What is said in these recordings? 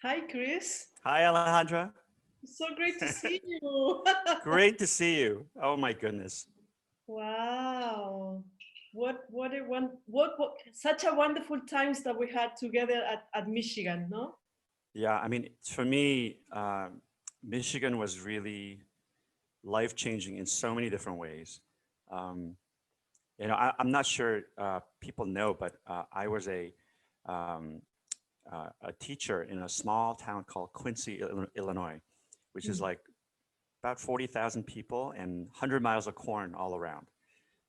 Hi, Chris. Hi, Alejandra. So great to see you. Great to see you. Oh my goodness. Wow. What a what such a wonderful times that we had together at Michigan, no? Yeah, I mean, for me, Michigan was really life-changing in so many different ways. Um, I'm not sure people know, but I was um, a teacher in a small town called Quincy, Illinois, which is Mm. like about 40,000 people and 100 miles of corn all around.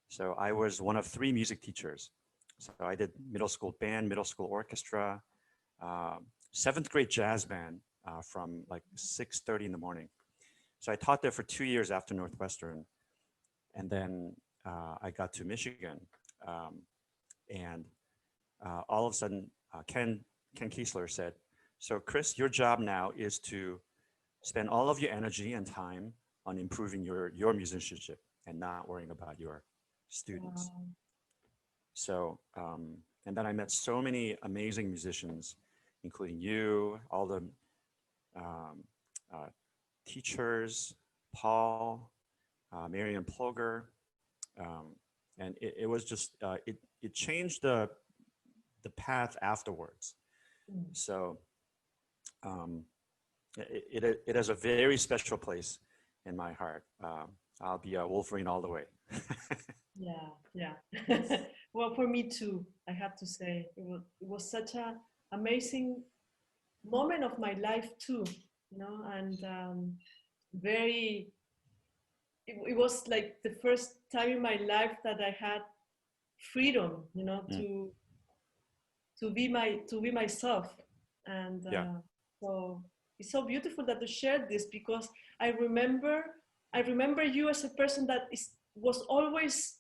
So I was one of three music teachers. So I did middle school band, middle school orchestra, uh, seventh grade jazz band from like 6:30 in the morning. So I taught there for 2 years after Northwestern, and then I got to Michigan, um, and all of a sudden Ken Kiesler said, "So Chris, your job now is to spend all of your energy and time on improving your musicianship and not worrying about your students." Wow. So, and then I met so many amazing musicians, including you, all the um, uh, teachers, Paul, Marian Ploger, um, and it was just it changed the path afterwards. Mm. So um, it has a very special place in my heart. I'll be a Wolverine all the way. Yeah, yeah. Well, for me too, I have to say it was such a amazing moment of my life too, and very it was like the first time in my life that I had freedom, Mm, to be myself, and yeah. so it's so beautiful that you shared this because I remember I remember you as a person that was always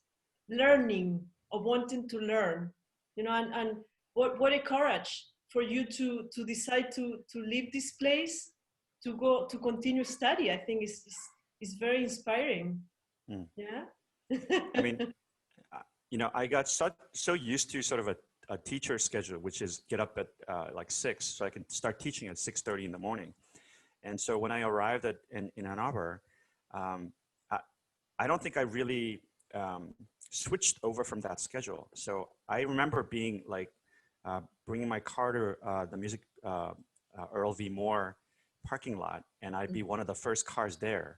learning or wanting to learn, and what a courage for you to decide to leave this place to go to continue study. I think is very inspiring. Mm. Yeah. I mean, I got so used to sort of a teacher schedule, which is get up at like 6, so I can start teaching at 6:30 in the morning. And so when I arrived in Ann Arbor, um, I, I don't think I really switched over from that schedule. So I remember being like bringing my car to the music Earl V. Moore parking lot, and I'd be one of the first cars there,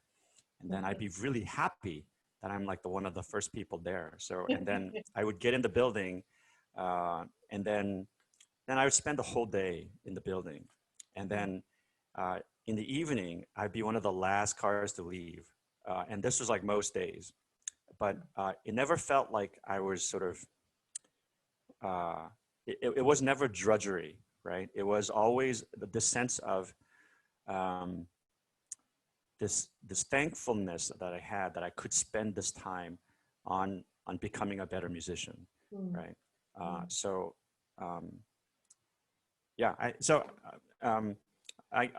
and then I'd be really happy that I'm like the one of the first people there. So and then I would get in the building, and then I would spend the whole day in the building, and then in the evening I'd be one of the last cars to leave, and this was like most days. But it never felt like I was sort of. It was never drudgery, right? It was always the sense of um, this thankfulness that I had that I could spend this time on becoming a better musician, Mm, right? mm. So um, yeah,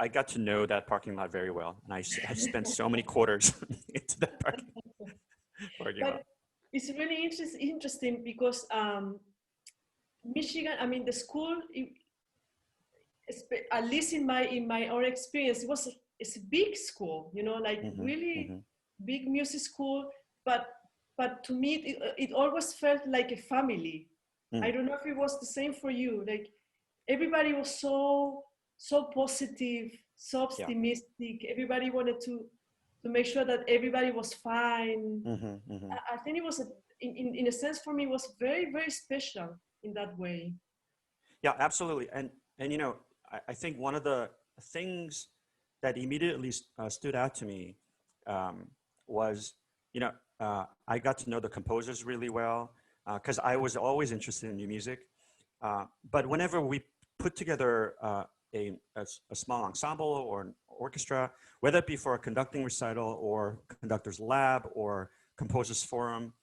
I got to know that parking lot very well, and I spent so many quarters into that parking But lot. it's really interesting because Michigan, I mean, the school, at least in my own experience, it's a big school, like Hmm. really Hmm. big music school. But to me, it always felt like a family. I Mm, don't know if it was the same for you. Like everybody was so positive, so yeah. optimistic. Everybody wanted to make sure that everybody was fine. Hmm. Hmm. I think it was in a sense for me it was very very special in that way. Yeah, absolutely. And I think one of the things that immediately stood out to me um, was, I got to know the composers really well because I was always interested in new music. But whenever we put together a small ensemble or an orchestra, whether it be for a conducting recital or conductor's lab or composers forum,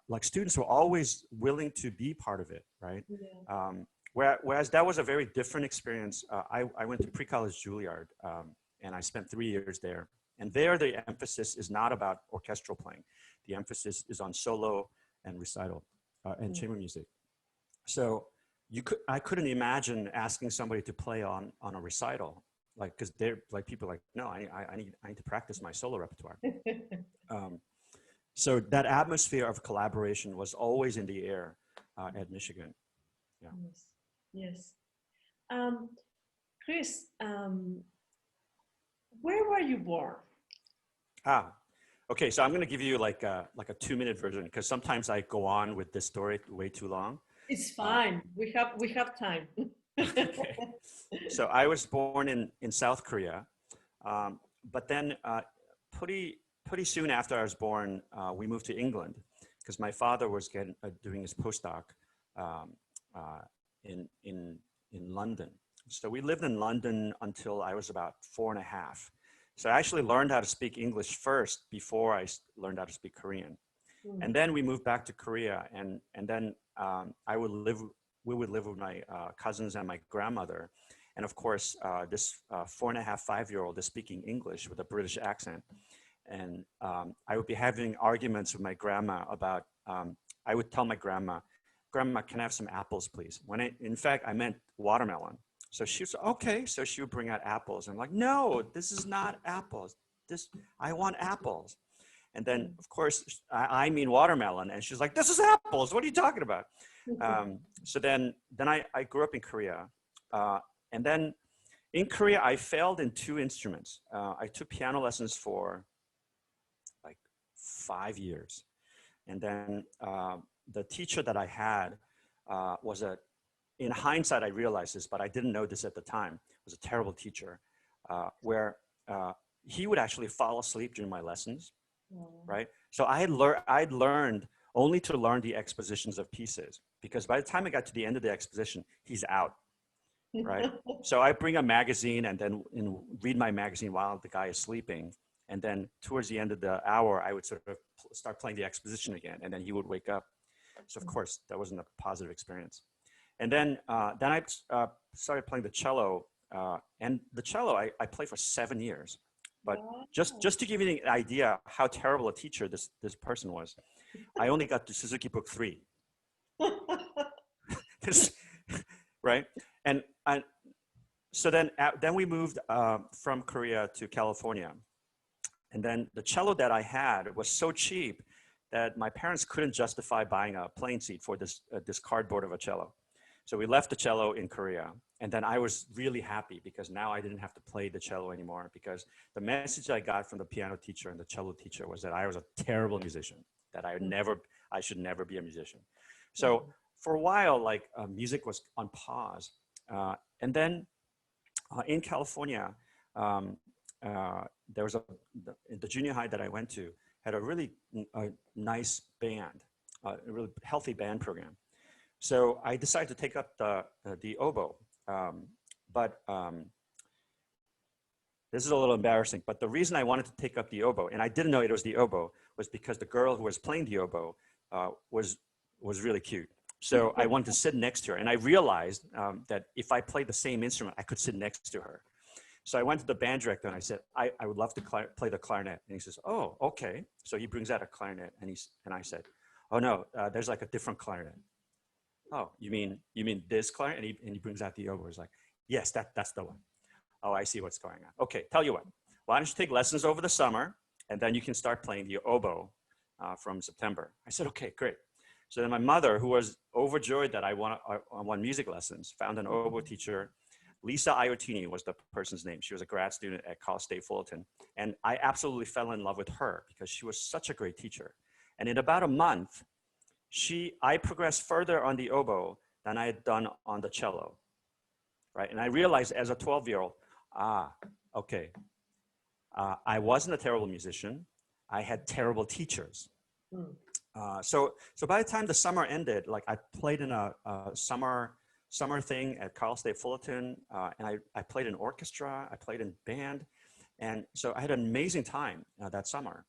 like students were always willing to be part of it, right? Yeah. Um, whereas that was a very different experience. I went to pre-college Juilliard, and I spent 3 years there. And there, the emphasis is not about orchestral playing. The emphasis is on solo and recital and Mm. chamber music. So I couldn't imagine asking somebody to play on a recital, like, because they're like, people are like, no, I need to practice my solo repertoire. So that atmosphere of collaboration was always in the air at Michigan. Yeah. Yes. Yes. Chris, where were you born? Okay. So I'm going to give you like a 2-minute version, because sometimes I go on with this story way too long. It's fine. We have time. Okay. So I was born in South Korea, but then pretty soon after I was born, we moved to England, because my father was doing his postdoc in London. So we lived in London until I was about 4.5. So I actually learned how to speak English first before I learned how to speak Korean. And then we moved back to Korea, and then we would live with my cousins and my grandmother. And of course, this 4.5, 5-year-old is speaking English with a British accent. And I would be having arguments with my grandma about, I would tell my grandma, "Grandma, can I have some apples, please?" When in fact, I meant watermelon. So she was, okay. So she would bring out apples. I'm like, no, this is not apples. I want apples. And then, of course, I mean watermelon. And she's like, this is apples. What are you talking about? So then I grew up in Korea. And then in Korea, I failed in 2 instruments. I took piano lessons for like 5 years. And then the teacher that I had in hindsight, I realized this, but I didn't know this at the time, was a terrible teacher, where he would actually fall asleep during my lessons, right? So I'd learned only to learn the expositions of pieces, because by the time I got to the end of the exposition, he's out, right? So I bring a magazine and then read my magazine while the guy is sleeping. And then towards the end of the hour, I would sort of start playing the exposition again, and then he would wake up. So of course, that wasn't a positive experience. And then I started playing the cello, and the cello I played for 7 years. But just to give you an idea how terrible a teacher this person was, I only got to Suzuki Book 3. Right? And so then we moved from Korea to California. And then the cello that I had was so cheap that my parents couldn't justify buying a plane seat for this cardboard of a cello. So we left the cello in Korea. And then I was really happy, because now I didn't have to play the cello anymore, because the message I got from the piano teacher and the cello teacher was that I was a terrible musician, that I should never be a musician. So for a while, like music was on pause. And then in California, there was the junior high that I went to had a really nice band, a really healthy band program. So I decided to take up the oboe. But this is a little embarrassing, but the reason I wanted to take up the oboe, and I didn't know it was the oboe, was because the girl who was playing the oboe was really cute. So I wanted to sit next to her, and I realized that if I played the same instrument, I could sit next to her. So I went to the band director and I said, I would love to play the clarinet. And he says, oh, okay. So he brings out a clarinet, and I said, oh no, there's like a different clarinet. Oh, you mean this clarinet? And he brings out the oboe. He's like, yes, that's the one. Oh, I see what's going on. Okay, tell you what, why don't you take lessons over the summer, and then you can start playing the oboe from September. I said, okay, great. So then my mother, who was overjoyed that I won music lessons, found an oboe teacher. Lisa Iotini was the person's name. She was a grad student at Cal State Fullerton. And I absolutely fell in love with her because she was such a great teacher. And in about a month, I progressed further on the oboe than I had done on the cello, right? And I realized as a 12-year-old, okay, I wasn't a terrible musician. I had terrible teachers. So by the time the summer ended, like I played in a summer thing at Cal State Fullerton, and I played in orchestra, I played in band, and so I had an amazing time that summer.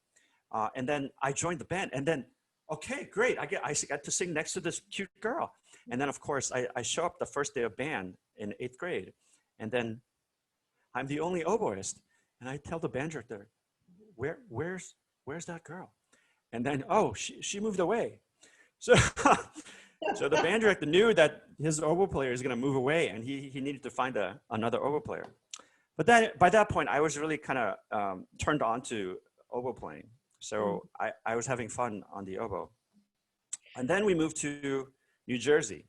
And then I joined the band, and then, okay, great, I got to sing next to this cute girl. And then of course I show up the first day of band in 8th grade, and then I'm the only oboist, and I tell the band director, where's that girl? And then, oh, she moved away. So So the band director knew that his oboe player is going to move away, and he needed to find another oboe player. But then by that point, I was really kind of turned on to oboe playing. So I was having fun on the oboe. And then we moved to New Jersey.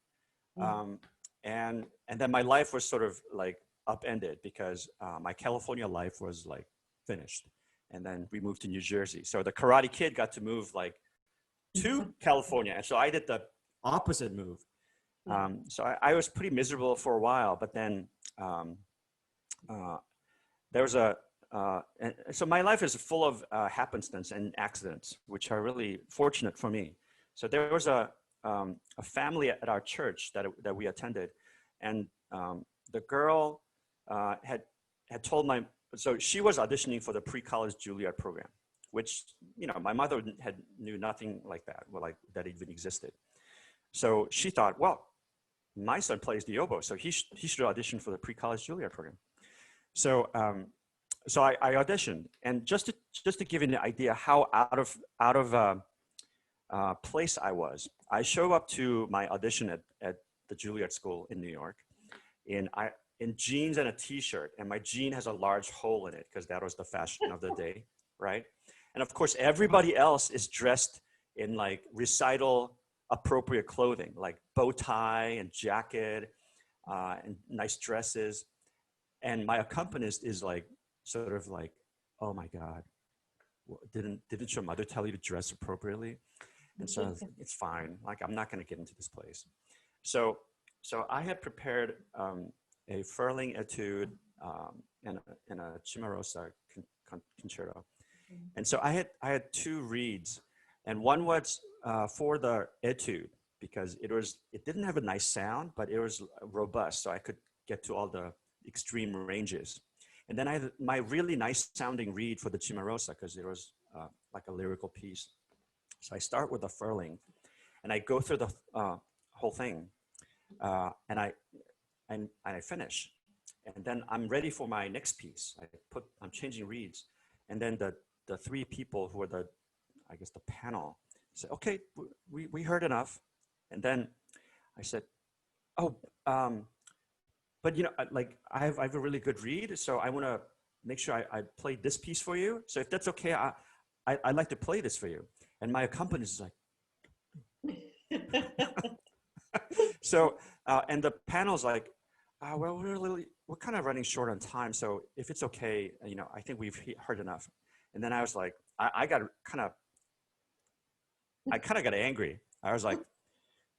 And then my life was sort of like upended because my California life was like finished. And then we moved to New Jersey. So the Karate Kid got to move like to California. And so I did the opposite move. So I was pretty miserable for a while, but then there was and so my life is full of happenstance and accidents, which are really fortunate for me. So there was a family at our church that we attended, and the girl had told so she was auditioning for the pre-college Juilliard program, which, you know, my mother knew nothing like that, that even existed. So she thought, well, my son plays the oboe, so he should audition for the pre-college Juilliard program. So so I auditioned, and just to give you an idea how out of place I was, I show up to my audition at the Juilliard School in New York in jeans and a t-shirt, and my jean has a large hole in it because that was the fashion of the day, right? And of course, everybody else is dressed in like recital appropriate clothing, like bow tie and jacket and nice dresses. And my accompanist is like, sort of like, oh my God, didn't your mother tell you to dress appropriately? And so I was like, it's fine. Like, I'm not going to get into this place. So I had prepared a furling etude and a Cimarosa concerto. And so I had two reeds, and one was for the etude because it didn't have a nice sound, but it was robust, so I could get to all the extreme ranges. And then I had my really nice sounding reed for the Cimarosa because it was like a lyrical piece. So I start with the furling, and I go through the whole thing, and I finish, and then I'm ready for my next piece. I'm changing reeds, and then the three people who are the panel said, okay, we heard enough, and then I said, oh, but you know, like I have a really good reed, so I want to make sure I play this piece for you. So if that's okay, I'd like to play this for you. And my accompanist is like, so, and the panel's like, well, we're kind of running short on time. So if it's okay, you know, I think we've heard enough. And then I was like, I got kind of got angry. I was like,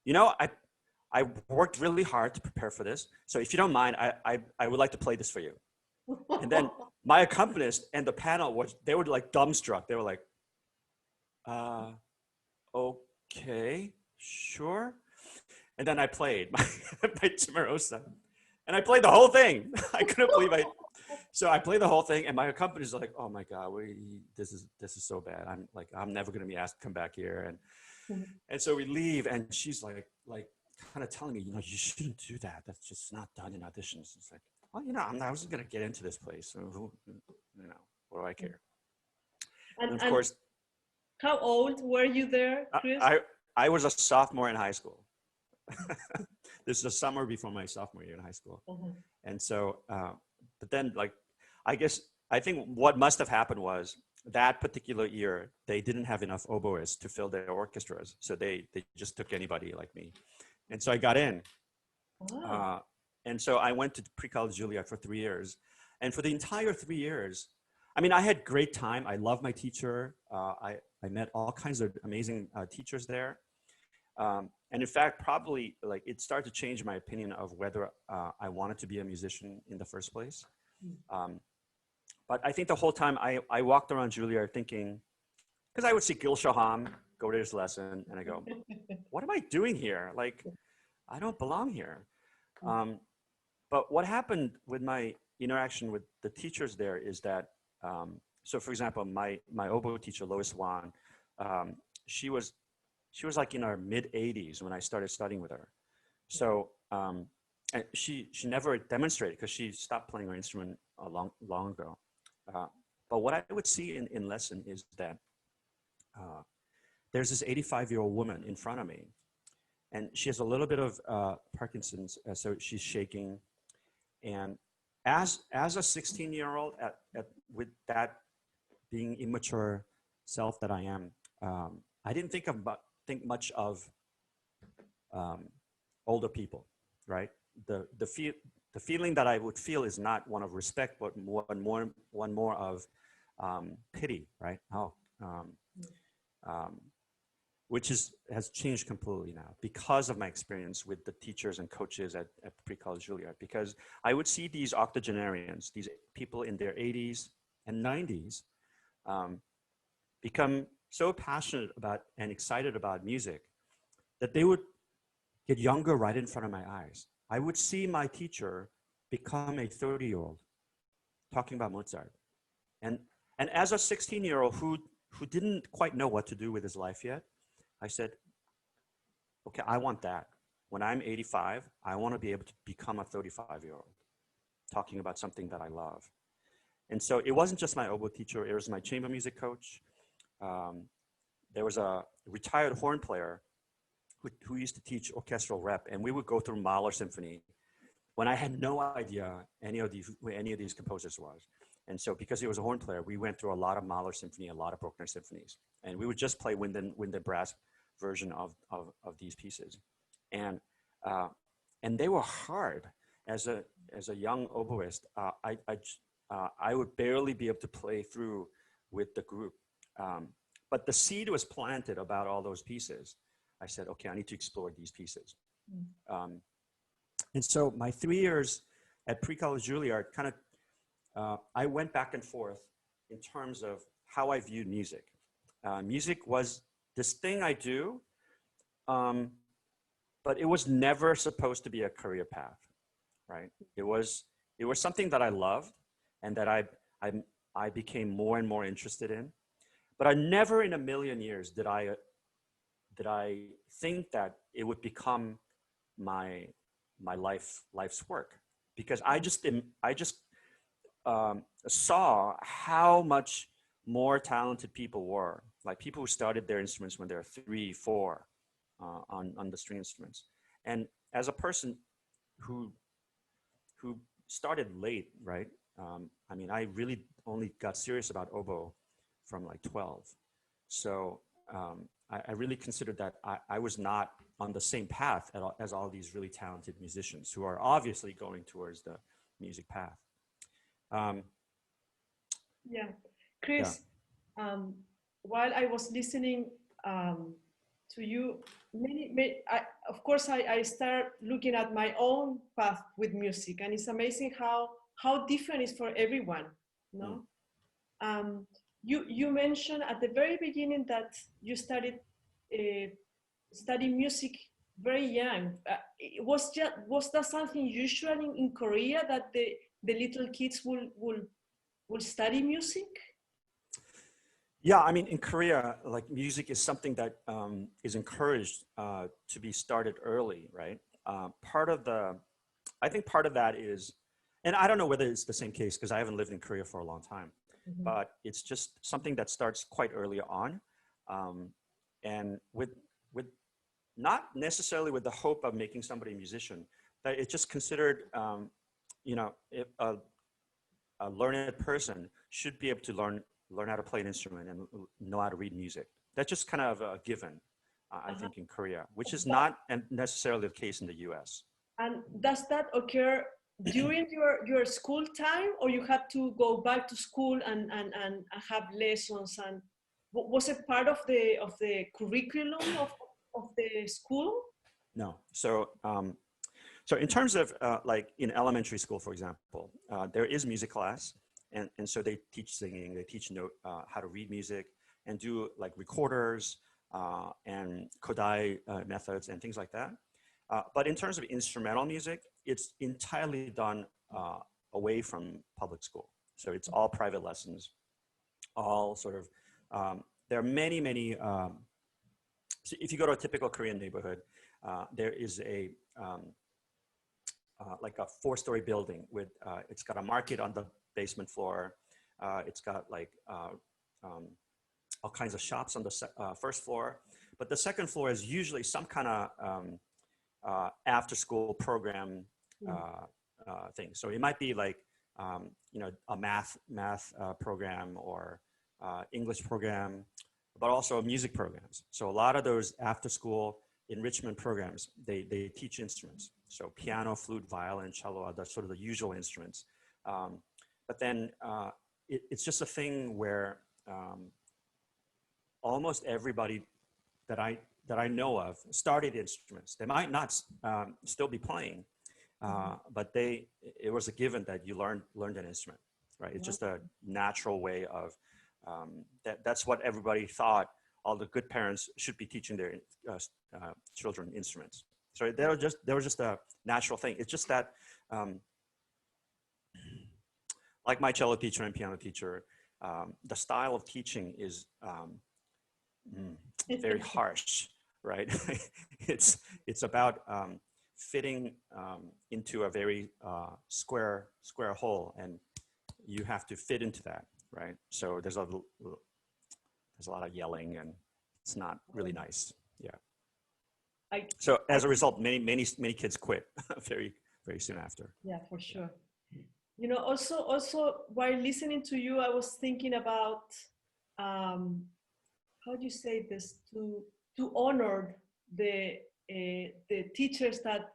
you know, I worked really hard to prepare for this. So if you don't mind, I would like to play this for you. And then my accompanist and the panel they were like dumbstruck. They were like, okay, sure. And then I played my Cimarosa, and I played the whole thing. I couldn't believe so I played the whole thing, and my accompanist is like, oh my God, this is so bad. I'm never going to be asked to come back here. And so we leave, and she's like kind of telling me, you know, you shouldn't do that. That's just not done in auditions. It's like, well, you know, I wasn't going to get into this place. So you know, what do I care? And of course. How old were you there, Chris? I was a sophomore in high school. This is the summer before my sophomore year in high school. And so, but then I think what must have happened was that particular year, they didn't have enough oboists to fill their orchestras. So they just took anybody like me. And so I got in. Wow. And so I went to pre-college Juilliard for 3 years. And for the entire 3 years, I mean, I had great time. I love my teacher. I met all kinds of amazing teachers there. And in fact, probably like it started to change my opinion of whether I wanted to be a musician in the first place. But I think the whole time I walked around Juilliard thinking, because I would see Gil Shaham go to his lesson and I go, what am I doing here? Like, I don't belong here. But what happened with my interaction with the teachers there is that, so for example, my oboe teacher, Lois Wan, she was like in her mid 80s when I started studying with her. So and she never demonstrated because she stopped playing her instrument long ago. But what I would see in lesson is that there's this 85-year-old woman in front of me, and she has a little bit of Parkinson's, so she's shaking. And as a 16-year-old, with that being immature self that I am, I didn't think much of older people, right? The feeling that I would feel is not one of respect, but one more of pity, right? Which has changed completely now because of my experience with the teachers and coaches at Pre-College Juilliard. Because I would see these octogenarians, these people in their 80s and 90s, become so passionate about and excited about music that they would get younger right in front of my eyes. I would see my teacher become a 30-year-old talking about Mozart. And as a 16-year-old who didn't quite know what to do with his life yet, I said, okay, I want that. When I'm 85, I want to be able to become a 35-year-old talking about something that I love. And so it wasn't just my oboe teacher, it was my chamber music coach. There was a retired horn player who used to teach orchestral rep, and we would go through Mahler Symphony when I had no idea who any of these composers was. And so because he was a horn player, we went through a lot of Mahler Symphony, a lot of Bruckner symphonies, and we would just play wind and brass version of these pieces. And they were hard. As a young oboist, I would barely be able to play through with the group. But the seed was planted about all those pieces. I said, okay, I need to explore these pieces. And so my 3 years at Pre-College Juilliard kind of, I went back and forth in terms of how I viewed music. Music was this thing I do, but it was never supposed to be a career path, right? It was something that I loved and that I became more and more interested in. But I never in a million years did I think that it would become my life's work, because I just saw how much more talented people were, like people who started their instruments when they're 3, 4 on the string instruments. And as a person who started late, right? I mean, I really only got serious about oboe from like 12. So I really considered that I was not on the same path as all these really talented musicians who are obviously going towards the music path. Yeah, Chris, yeah. While I was listening to you, of course, I start looking at my own path with music, and it's amazing how different it is for everyone. No, you mentioned at the very beginning that you started studying music very young. Was that something usual in Korea, that the little kids will study music? Yeah, I mean, in Korea, like music is something that is encouraged to be started early, right? I think part of that is, and I don't know whether it's the same case because I haven't lived in Korea for a long time, but it's just something that starts quite early on, and with not necessarily with the hope of making somebody a musician, but it's just considered, if a learned person should be able to learn how to play an instrument and know how to read music. That's just kind of a given, I think, in Korea, which is not necessarily the case in the US. And does that occur during your school time, or you had to go back to school and have lessons? And was it part of the curriculum of the school? No. So in terms of like in elementary school, for example, there is music class. And so they teach singing, they teach how to read music and do like recorders and Kodai methods and things like that. But in terms of instrumental music, it's entirely done away from public school. So it's all private lessons, all sort of, there are many, so if you go to a typical Korean neighborhood, there is like a 4-story building with, it's got a market on the basement floor. It's got like all kinds of shops on the first floor. But the second floor is usually some kind of after school program thing. So it might be like, you know, a math program or English program, but also music programs. So a lot of those after school enrichment programs, they teach instruments. So piano, flute, violin, cello are the sort of the usual instruments. But then it's just a thing where almost everybody that I know of started instruments. They might not still be playing, but it was a given that you learned an instrument, right? It's just a natural way of that's what everybody thought. All the good parents should be teaching their children instruments. So they were just a natural thing. It's just that, like my cello teacher and piano teacher, the style of teaching is very harsh, right? it's about fitting into a very square hole, and you have to fit into that, right? So there's a lot of yelling, and it's not really nice. Yeah. So as a result, many kids quit very soon after. Yeah, for sure. You know, also while listening to you, I was thinking about how do you say this, to honor the teachers that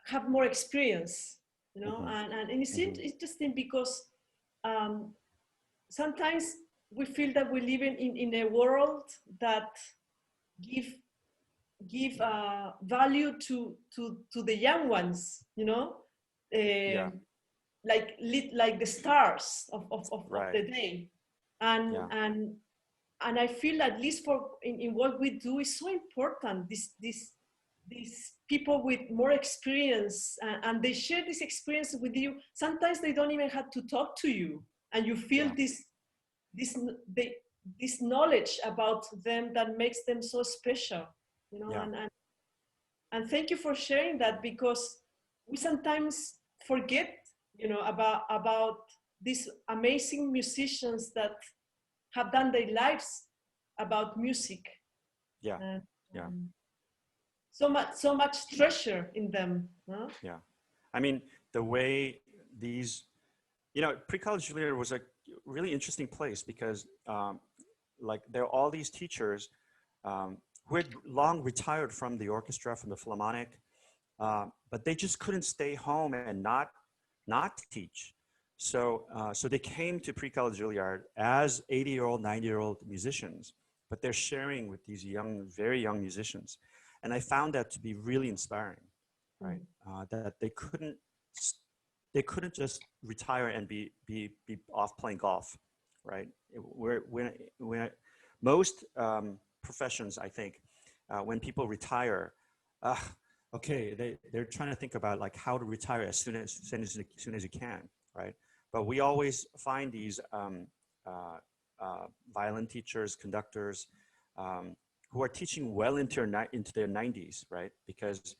have more experience, you know, and it's interesting because sometimes we feel that we live in a world that give value to the young ones, you know, like the stars of the day, and I feel, at least in what we do, is so important. These people with more experience, and they share this experience with you. Sometimes they don't even have to talk to you, and you feel this knowledge about them that makes them so special, you know. And thank you for sharing that, because we sometimes forget, you know, about these amazing musicians that have done their lives about music. So much treasure in them, huh? Yeah, I mean, the way these, you know, Pre-College Juilliard was a really interesting place because like there are all these teachers who had long retired from the orchestra, from the Philharmonic, but they just couldn't stay home and not teach. So they came to Pre-College Juilliard as 80-year-old, 90-year-old musicians, but they're sharing with these very young musicians. And I found that to be really inspiring, right? That they couldn't just retire and be off playing golf, right? When most professions, I think, when people retire, okay, they're trying to think about like how to retire as soon as you can, right? But we always find these violin teachers, conductors, who are teaching well into their 90s, right? Because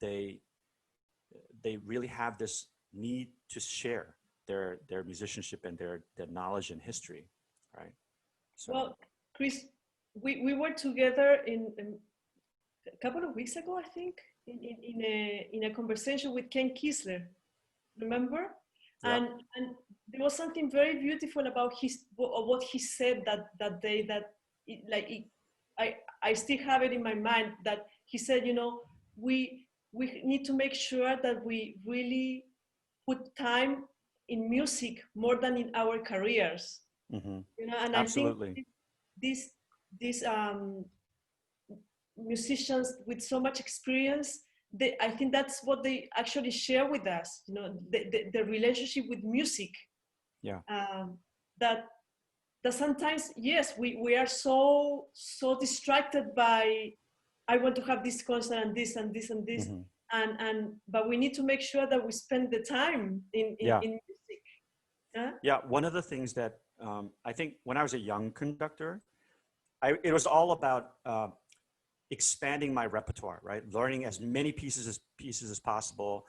they really have this need to share their musicianship and their knowledge and history, right? So. Well, Chris, we were together in a couple of weeks ago, I think, in a conversation with Ken Kisler, remember? And there was something very beautiful about what he said that day, I still have it in my mind, that he said, you know, we need to make sure that we really put time in music more than in our careers. You know, and absolutely. I think these musicians with so much experience, I think that's what they actually share with us, you know, the relationship with music. That sometimes, yes, we are so distracted by, I want to have this concert and this and this and this, but we need to make sure that we spend the time in music. Yeah, one of the things that I think when I was a young conductor, it was all about expanding my repertoire, right? Learning as many pieces as possible,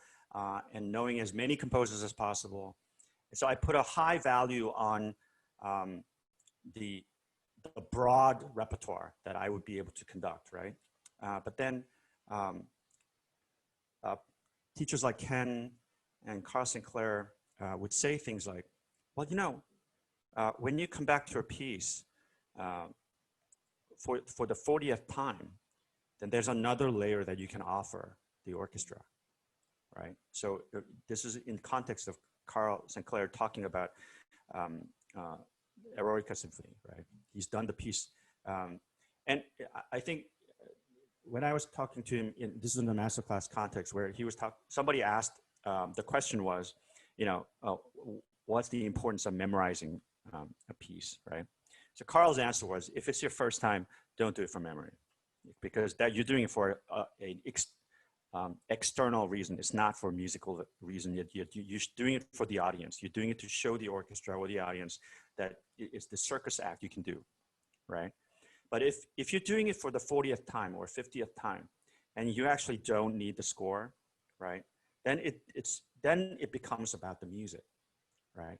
and knowing as many composers as possible. So I put a high value on the the broad repertoire that I would be able to conduct, right? But then teachers like Ken and Carl Sinclair would say things like, well, you know, when you come back to a piece for the 40th time, then there's another layer that you can offer the orchestra, right? So this is in context of Carl Sinclair talking about Eroica Symphony, right? He's done the piece. And I think when I was talking to him, this is in the masterclass context where he was somebody asked, the question was, you know, what's the importance of memorizing a piece, right? So Carl's answer was, if it's your first time, don't do it from memory, because that you're doing it for an external reason. It's not for musical reason. You're doing it for the audience. You're doing it to show the orchestra or the audience that it's the circus act you can do, right? But if you're doing it for the 40th time or 50th time, and you actually don't need the score, right? Then it becomes about the music, right?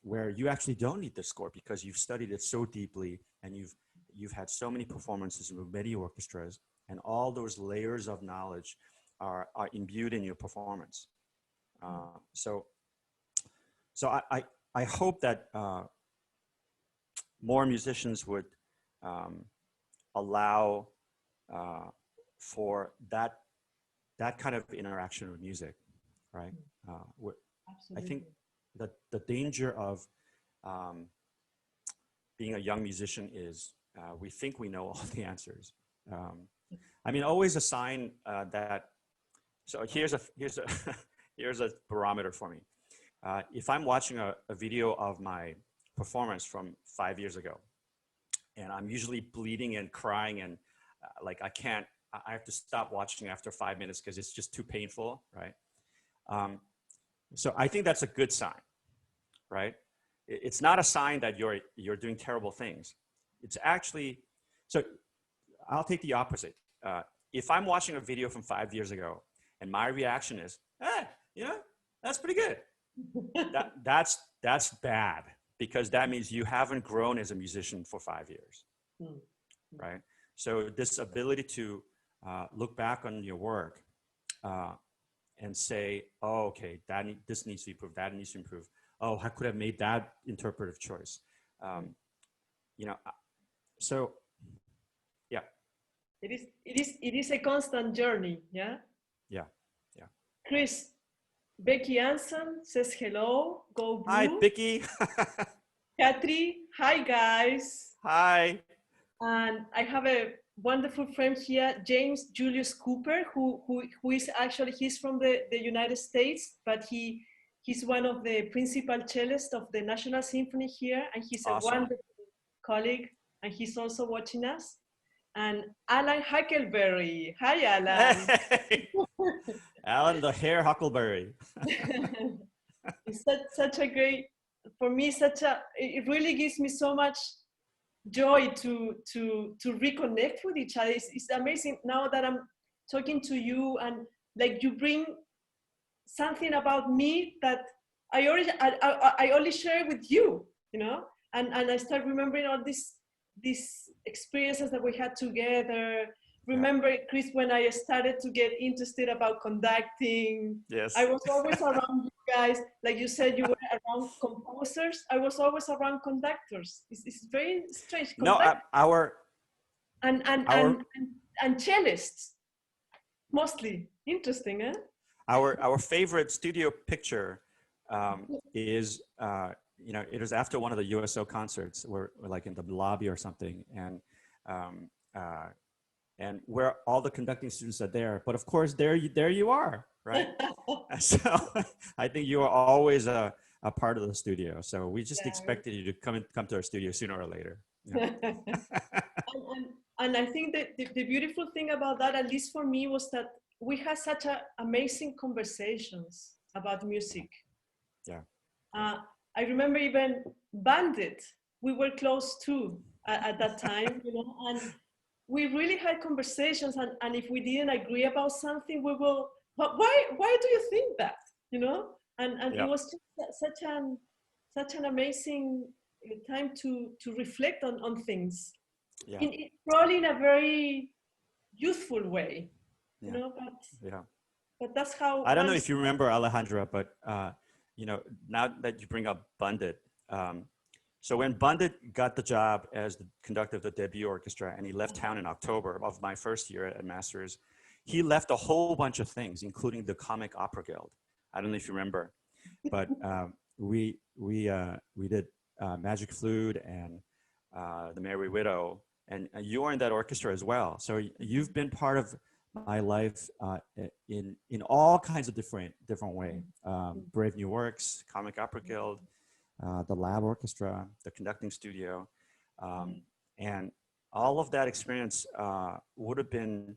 Where you actually don't need the score because you've studied it so deeply and you've had so many performances with many orchestras, and all those layers of knowledge are imbued in your performance. So I hope that more musicians would allow for that kind of interaction with music, right? I think that the danger of being a young musician is we think we know all the answers. I mean, always a sign that. So here's a barometer for me. If I'm watching a video of my performance from 5 years ago, and I'm usually bleeding and crying and like I have to stop watching after 5 minutes because it's just too painful, right? So I think that's a good sign, right? It's not a sign that you're doing terrible things. It's actually, so I'll take the opposite. If I'm watching a video from 5 years ago and my reaction is, you know, that's pretty good. That's bad, because that means you haven't grown as a musician for 5 years, right? So this ability to look back on your work and say, oh, okay, this needs to improve, that needs to improve. Oh, I could have made that interpretive choice. You know, so yeah. It is a constant journey, yeah? Yeah. Chris, Becky Anson says hello, go Blue. Hi, Becky. Katri, hi guys. Hi. And I have a wonderful friend here, James Julius Cooper, who is actually, he's from the United States, but he's one of the principal cellists of the National Symphony here, and he's awesome. A wonderful colleague, and he's also watching us. And Alan Huckleberry. Hi, Alan. Hey. Alan, the hair Huckleberry. It's such a great, for me, it really gives me so much joy to reconnect with each other. It's amazing now that I'm talking to you, and like you bring something about me that I only share with you, you know, and I start remembering all these experiences that we had together. Remember, Chris, when I started to get interested about conducting, yes, I was always around you guys. Like you said, you were around composers. I was always around conductors. It's very strange. No, and cellists, mostly. Interesting, eh? Our favorite studio picture is, you know, it was after one of the USO concerts. We're like in the lobby or something, and where all the conducting students are there. But of course, there you are, right? So I think you are always a part of the studio. So we just expected you to come to our studio sooner or later. Yeah. and I think that the beautiful thing about that, at least for me, was that we had such amazing conversations about music. Yeah. I remember even Bandit, we were close to at that time, you know, and we really had conversations, and if we didn't agree about something, we will, why do you think that, you know? And it was just such an amazing time to reflect on things. Yeah. Probably in a very youthful way, Yeah. Yeah. But that's how. I don't know if you remember, Alejandra, but now that you bring up Bundit, so when Bundit got the job as the conductor of the debut orchestra, and he left town in October of my first year at Masters, he left a whole bunch of things, including the Comic Opera Guild. I don't know if you remember, but we did Magic Flute and the Merry Widow, and you were in that orchestra as well. So you've been part of my life in all kinds of different way. Brave New Works, Comic Opera Guild, the Lab Orchestra, the conducting studio, and all of that experience would have been,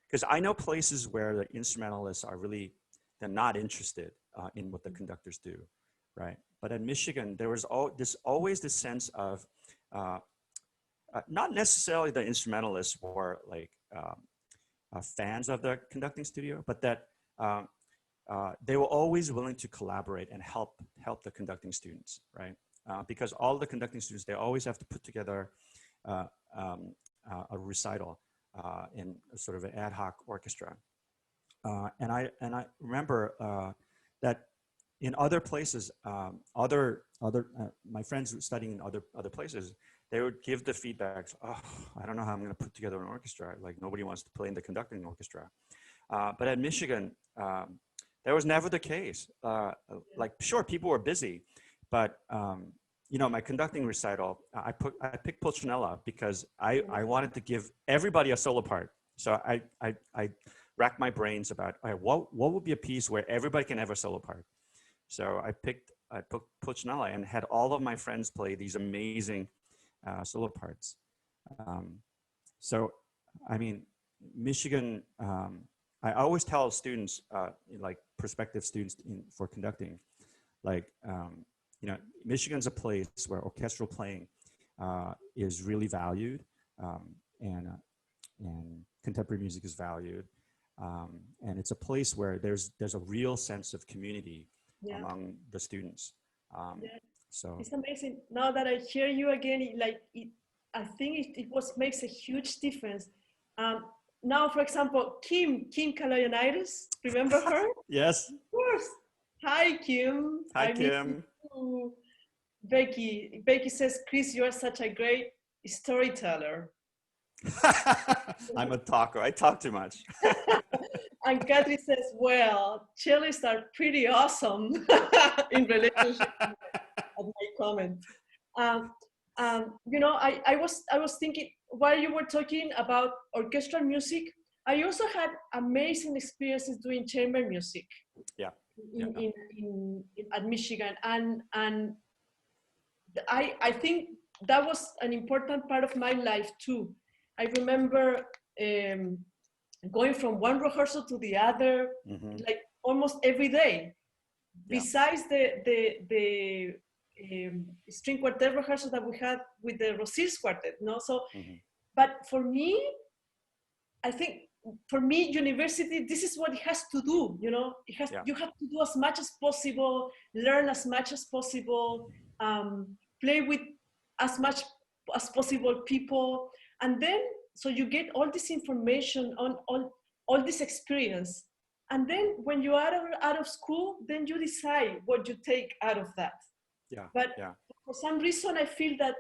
because I know places where the instrumentalists are really, they're not interested in what the conductors do, right? But at Michigan, there was always this sense of, not necessarily the instrumentalists were like fans of the conducting studio, but that they were always willing to collaborate and help the conducting students, right? Because all the conducting students, they always have to put together a recital in sort of an ad hoc orchestra. And I remember that in other places, my friends studying in other places, they would give the feedback, oh, I don't know how I'm going to put together an orchestra. Like nobody wants to play in the conducting orchestra. But at Michigan, that was never the case. Like sure, people were busy, but my conducting recital, I picked Pulcinella because I wanted to give everybody a solo part. So I racked my brains about what would be a piece where everybody can have a solo part. So I picked Pulcinella and had all of my friends play these amazing solo parts. So, I mean, Michigan, I always tell students, like prospective students for conducting, like, Michigan's a place where orchestral playing is really valued, and contemporary music is valued. And it's a place where there's a real sense of community among the students. So it's amazing. Now that I hear you again, I think it makes a huge difference. Now, for example, Kim Kaloyanidis, remember her? Yes. Of course. Hi, Kim. Hi, Kim. Becky says, Chris, you are such a great storyteller. I'm a talker. I talk too much. And Kathy says, well, cellists are pretty awesome in relationship of my comment. I was thinking while you were talking about orchestral music, I also had amazing experiences doing chamber music. Yeah. At Michigan, and I think that was an important part of my life too. I remember going from one rehearsal to the other, like almost every day. Yeah. Besides the string quartet rehearsal that we had with the Rossils quartet, no? So, but for me, I think for me, university, this is what it has to do. You have to do as much as possible, learn as much as possible, play with as much as possible people, and then so you get all this information on all this experience, and then when you are out of school, then you decide what you take out of that. But for some reason, I feel that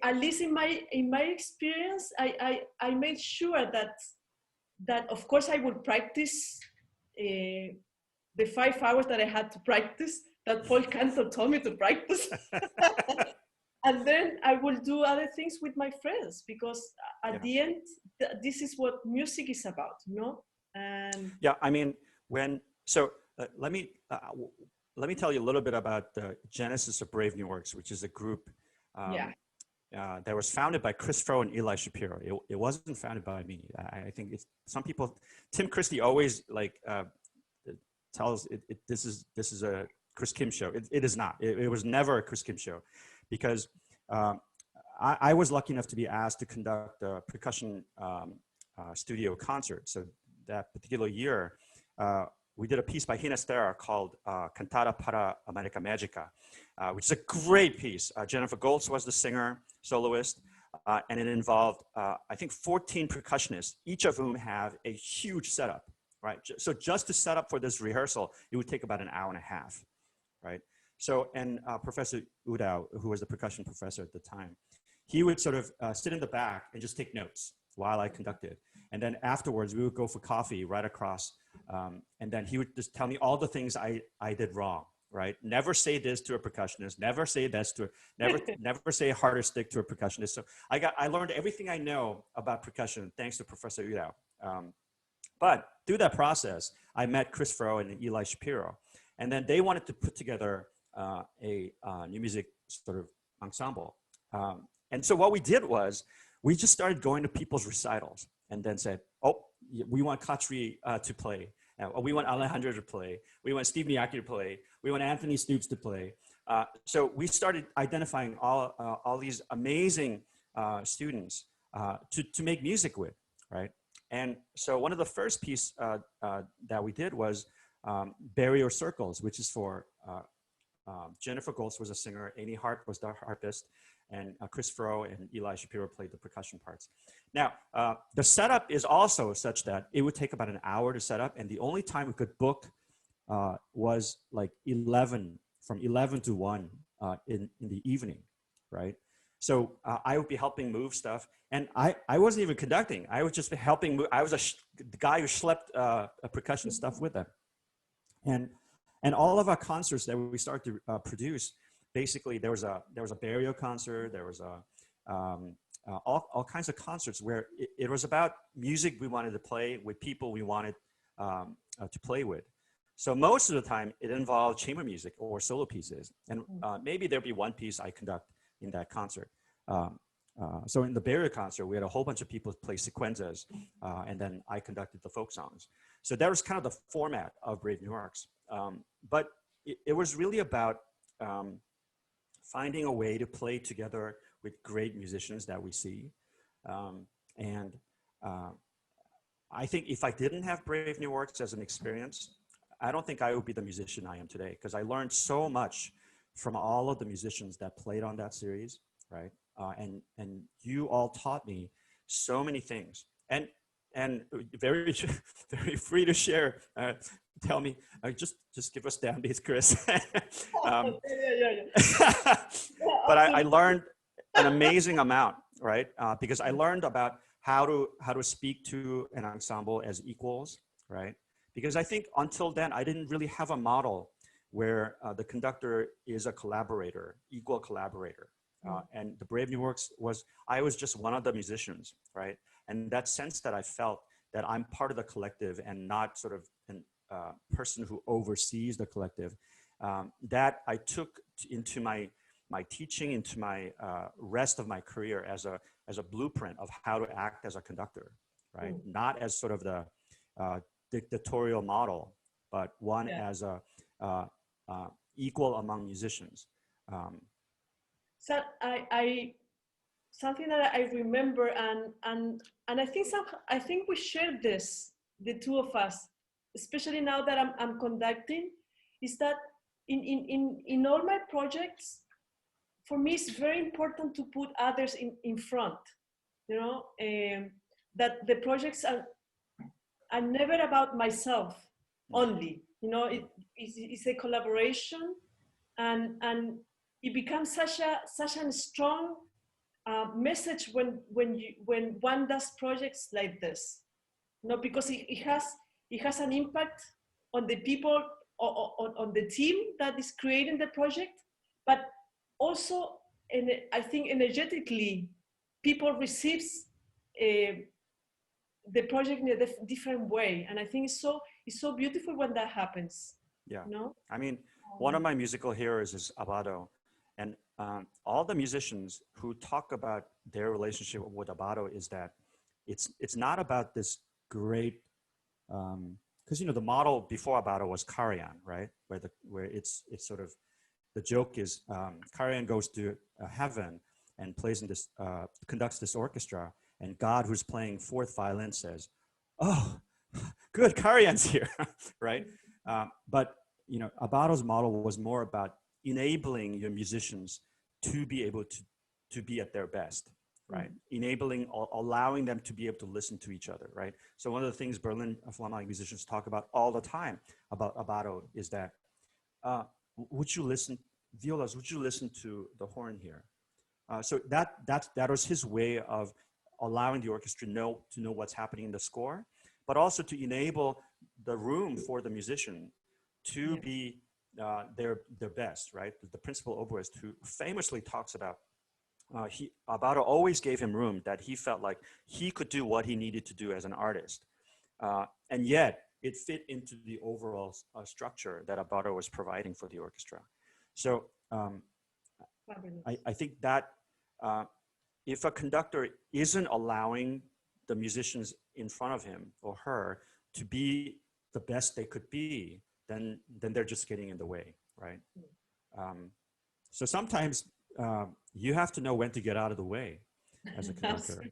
at least in my experience, I made sure that of course I would practice the 5 hours that I had to practice, that Paul Cantor told me to practice. And then I will do other things with my friends, because at the end, this is what music is about, And I mean, let me tell you a little bit about the genesis of Brave New Works, which is a group that was founded by Chris Fro and Eli Shapiro. It wasn't founded by me. I think some people, Tim Christie always tells this is a Chris Kim show. It is not. It was never a Chris Kim show, because I was lucky enough to be asked to conduct a percussion studio concert. So that particular year, we did a piece by Ginastera called Cantata para America Magica, which is a great piece. Jennifer Goltz was the singer, soloist, and it involved, I think, 14 percussionists, each of whom have a huge setup, right? So just to set up for this rehearsal, it would take about an hour and a half, right? So, and Professor Udao, who was the percussion professor at the time, he would sort of sit in the back and just take notes while I conducted. And then afterwards, we would go for coffee right across. And then he would just tell me all the things I did wrong, right? Never say this to a percussionist, never say this to, never say a harder stick to a percussionist. So I learned everything I know about percussion thanks to Professor Udao. But through that process, I met Chris Fro and Eli Shapiro. And then they wanted to put together a new music sort of ensemble. And so what we did was, we just started going to people's recitals and then said, oh, we want Katri to play. We want Alejandra to play. We want Steve Miyake to play. We want Anthony Stoops to play. So we started identifying all these amazing students to make music with, right? And so one of the first piece that we did was Barrier Circles, which is for Jennifer Goltz was a singer, Amy Hart was the harpist, and Chris Fro and Eli Shapiro played the percussion parts. Now, the setup is also such that it would take about an hour to set up, and the only time we could book was like from 11 to 1 in the evening, right? So I would be helping move stuff, and I wasn't even conducting. I was just helping move. I was the guy who schlepped percussion stuff with them. And all of our concerts that we started to produce, basically there was a Barrio concert, there was all kinds of concerts where it was about music we wanted to play with people we wanted to play with. So most of the time it involved chamber music or solo pieces, and maybe there'd be one piece I conduct in that concert. So in the Barrio concert, we had a whole bunch of people play sequenzas, and then I conducted the folk songs. So that was kind of the format of Brave New Arcs. But it was really about finding a way to play together with great musicians that we see. I think if I didn't have Brave New Arcs as an experience, I don't think I would be the musician I am today, because I learned so much from all of the musicians that played on that series, right? And you all taught me so many things. And very free to share. Tell me, just give us downbeats, Chris. But I learned an amazing amount, right? Because I learned about how to speak to an ensemble as equals, right? Because I think until then, I didn't really have a model where the conductor is a collaborator, equal collaborator. And the Brave New Arcs I was just one of the musicians, right? And that sense that I felt that I'm part of the collective and not sort of a person who oversees the collective, that I took into my teaching, into my rest of my career as a blueprint of how to act as a conductor, right? Not as sort of the dictatorial model, but one as a equal among musicians. So something that I remember, and I think we share this, the two of us, especially now that I'm conducting, is that in all my projects, for me, it's very important to put others in front, you know, that the projects are never about myself only, you know, it's a collaboration, and it becomes such a strong message when one does projects like this, you know, because it has an impact on the people, on the team that is creating the project, but also, I think energetically, people receives the project in a different way, and I think it's so beautiful when that happens. Yeah, you know? I mean, one of my musical heroes is Abado, and all the musicians who talk about their relationship with Abado is that it's not about this great, because you know the model before Abado was Karajan, right? Where it's sort of, the joke is Karajan goes to heaven and plays in this, conducts this orchestra, and God, who's playing fourth violin, says, "Oh, good, Karajan's here," right? But you know, Abado's model was more about enabling your musicians to be able to be at their best, right? Enabling, allowing them to be able to listen to each other, right? So one of the things Berlin Philharmonic musicians talk about all the time about Abado is that, would you listen, violas, would you listen to the horn here? So that was his way of allowing the orchestra to know what's happening in the score, but also to enable the room for the musician to be their best, right? The principal oboist, who famously talks about, Abado always gave him room that he felt like he could do what he needed to do as an artist. And yet it fit into the overall structure that Abado was providing for the orchestra. So I think that if a conductor isn't allowing the musicians in front of him or her to be the best they could be, then they're just getting in the way, right? So sometimes you have to know when to get out of the way as a conductor.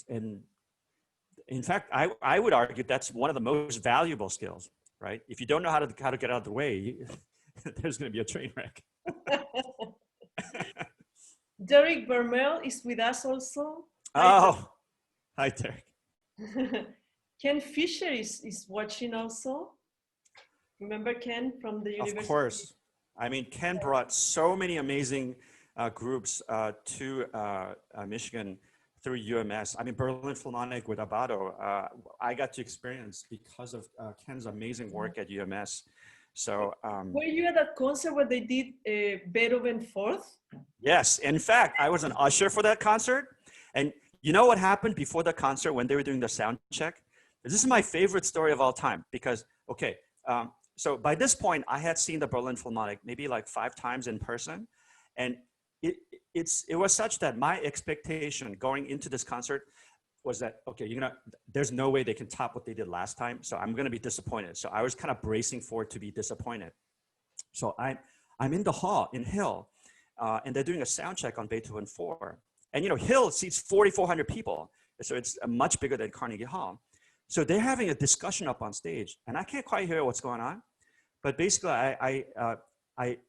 And in fact, I would argue that's one of the most valuable skills, right? If you don't know how to get out of the way, there's going to be a train wreck. Derek Vermel is with us also. Oh, hi, Derek. Ken Fisher is watching also. Remember Ken from the university? Of course. I mean, Ken brought so many amazing groups to Michigan through UMS. I mean, Berlin Philharmonic with Abado, I got to experience because of Ken's amazing work at UMS. So, were you at that concert where they did Beethoven Fourth? Yes, in fact, I was an usher for that concert. And you know what happened before the concert when they were doing the sound check? This is my favorite story of all time because, okay, so by this point, I had seen the Berlin Philharmonic maybe like 5 times in person. And it was such that my expectation going into this concert was that, okay, there's no way they can top what they did last time. So I'm going to be disappointed. So I was kind of bracing for it to be disappointed. So I'm in the hall in Hill, and they're doing a sound check on Beethoven 4. And, Hill seats 4,400 people. So it's much bigger than Carnegie Hall. So they're having a discussion up on stage, and I can't quite hear what's going on. But basically, I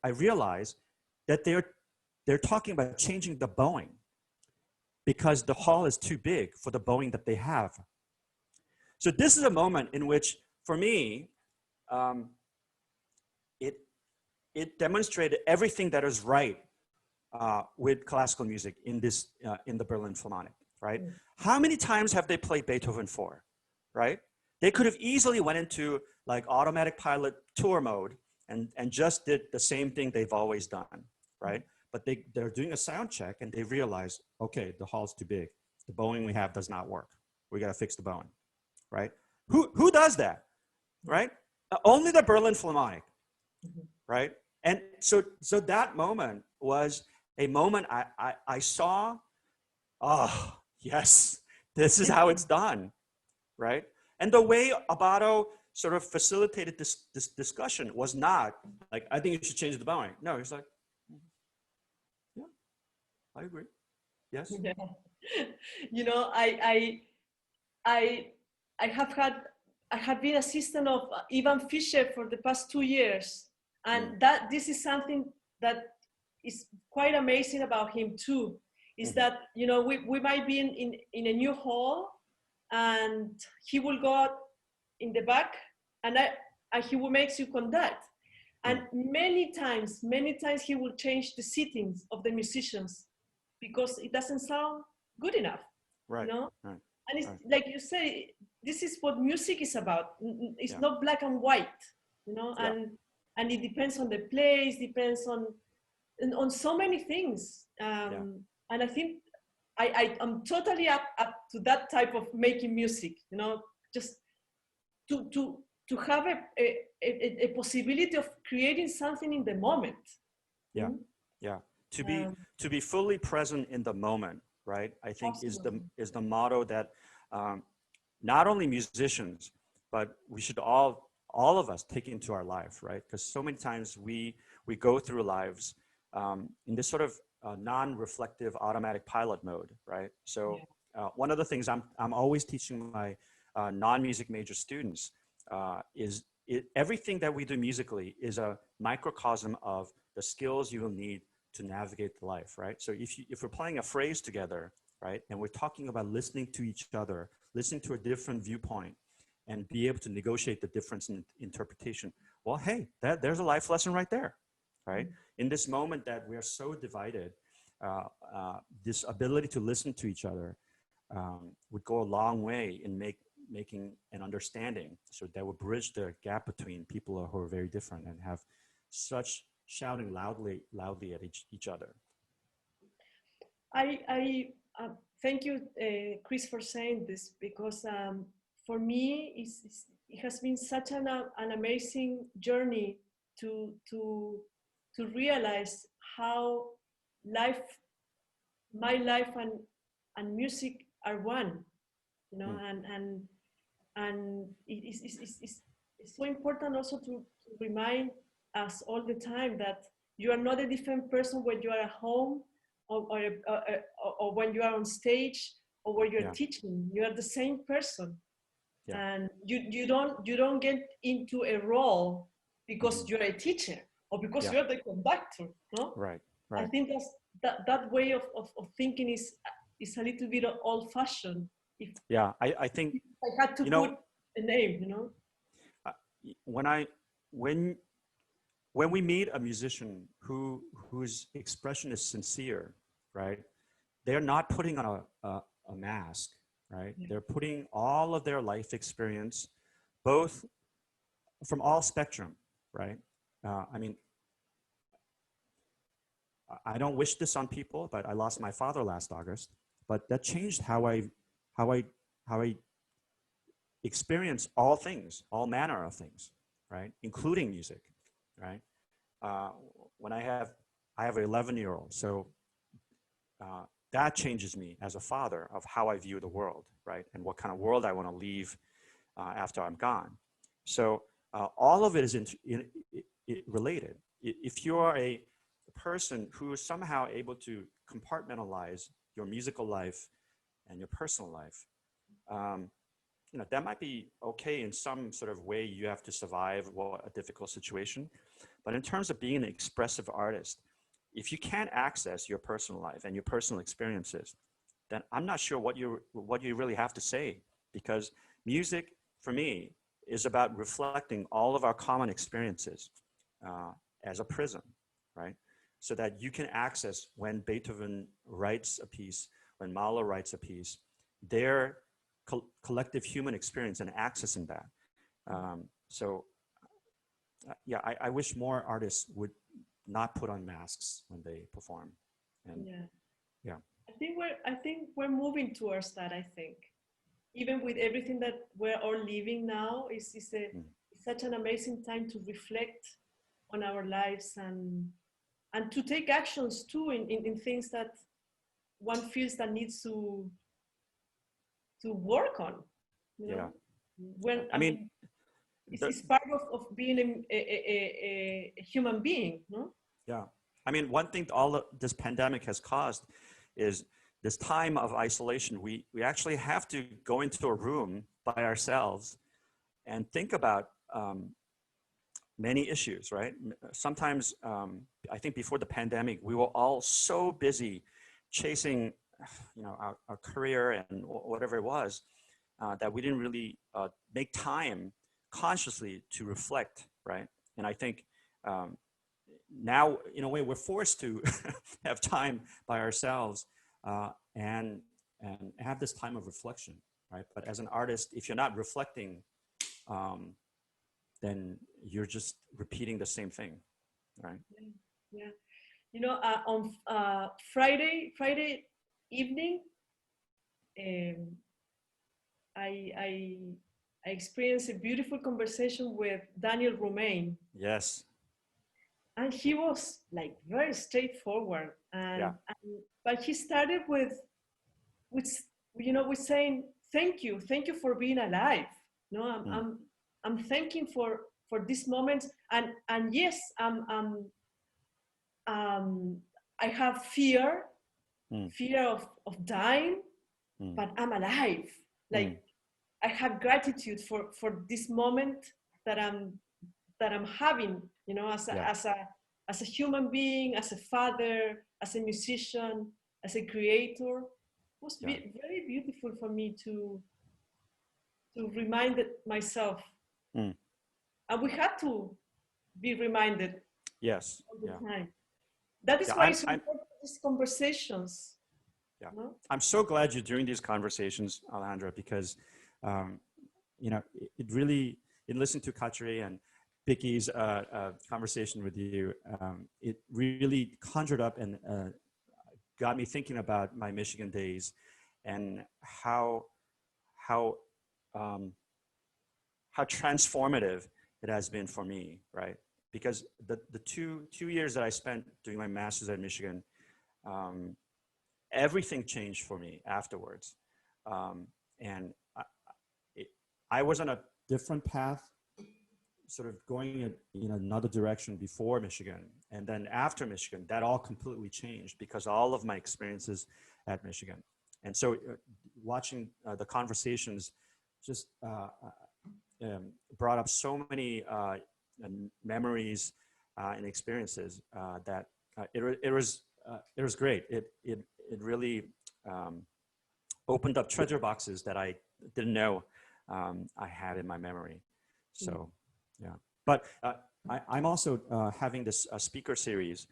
realized that they're talking about changing the bowing because the hall is too big for the bowing that they have. So this is a moment in which, for me, it demonstrated everything that is right with classical music in the Berlin Philharmonic, right? How many times have they played Beethoven 4, right? They could have easily went into like automatic pilot tour mode and just did the same thing they've always done, right? But they're doing a sound check and they realize, okay, the hall's too big. The bowing we have does not work. We got to fix the bowing, right? Who does that, right? Only the Berlin Philharmonic, right? And so that moment was a moment I saw, oh, yes, this is how it's done, right? And the way Abado sort of facilitated this discussion was not like, I think you should change the bowing. No, he's like, yeah, I agree. Yes. Yeah. I have been assistant of Ivan Fischer for the past 2 years. And this is something that is quite amazing about him too, is that, we might be in a new hall and he will go out in the back and he will make you conduct. And many times he will change the sittings of the musicians because it doesn't sound good enough, right? Right. And it's right. like you say, this is what music is about. It's not black and white, and it depends on the place, depends on so many things. And I think I'm totally up to that type of making music, just to have a possibility of creating something in the moment. Yeah, yeah. To be fully present in the moment, right? I think is the motto that not only musicians, but we should all of us take into our life, right? Because so many times we go through lives in this sort of non-reflective automatic pilot mode, right? So one of the things I'm always teaching my non-music major students is everything that we do musically is a microcosm of the skills you will need to navigate the life, right? So if we're playing a phrase together, right, and we're talking about listening to each other, listening to a different viewpoint, and be able to negotiate the difference in interpretation, well, hey, there's a life lesson right there, right? In this moment that we are so divided, this ability to listen to each other would go a long way in making an understanding, so that would bridge the gap between people who are very different and have such shouting loudly at each other. I thank you, Chris, for saying this, because for me, it has been such an amazing journey to realize how my life and music are one, you know, and it's so important also to remind us all the time that you are not a different person when you are at home or when you are on stage or when you're teaching. You are the same person, and you don't get into a role because you're a teacher or because you're the conductor. No, right. I think that way of thinking is a little bit old-fashioned. I think I had to put a name, you know. When we meet a musician whose expression is sincere, right? They're not putting on a mask, right? They're putting all of their life experience, both from all spectrum, right? I mean, I don't wish this on people, but I lost my father last August. But that changed how I experience all things, all manner of things, right? Including music, right? When I have an 11-year-old, so that changes me as a father of how I view the world, right? And what kind of world I want to leave after I'm gone. So all of it is related. If you are a person who is somehow able to compartmentalize your musical life and your personal life, you know, that might be okay in some sort of way. You have to survive a difficult situation. But in terms of being an expressive artist, if you can't access your personal life and your personal experiences, then I'm not sure what you really have to say, because music for me is about reflecting all of our common experiences as a prism, right? So that you can access when Beethoven writes a piece, when Mahler writes a piece, their collective human experience and accessing that. I wish more artists would not put on masks when they perform. And I think we're moving towards that. I think even with everything that we're all living now, it's such an amazing time to reflect on our lives and to take actions too in things that one feels that needs to work on. You know? When I mean it's part of being a human being, no? Yeah. I mean, one thing all of this pandemic has caused is this time of isolation. We actually have to go into a room by ourselves and think about many issues, right? Sometimes, I think before the pandemic, we were all so busy chasing, you know, our career and whatever it was, that we didn't really make time consciously to reflect, right? And I think now, in a way, we're forced to have time by ourselves and have this time of reflection, right? But as an artist, if you're not reflecting, then you're just repeating the same thing, right? Yeah. You know, on Friday evening, I experienced a beautiful conversation with Daniel Romain. Yes. And he was like very straightforward, but he started with saying thank you for being alive. No, I'm thanking for this moment, and yes, I have fear of dying, but I'm alive. Like I have gratitude for this moment that I'm having, you know, as a human being, as a father, as a musician, as a creator. It was very beautiful for me to remind myself. Mm. And we had to be reminded all the time. That is why it's important, these conversations. Yeah, no? I'm so glad you're doing these conversations, Alejandra, because you know, it really, in listening to Katri and Vicky's conversation with you, it really conjured up and got me thinking about my Michigan days and how transformative it has been for me, right? Because the two years that I spent doing my master's at Michigan, everything changed for me afterwards. And I was on a different path, sort of going in another direction before Michigan. And then after Michigan, that all completely changed because all of my experiences at Michigan. And so watching the conversations just brought up so many memories and experiences that it was great. It really opened up treasure boxes that I didn't know I had in my memory. So, yeah. But I'm also having this speaker series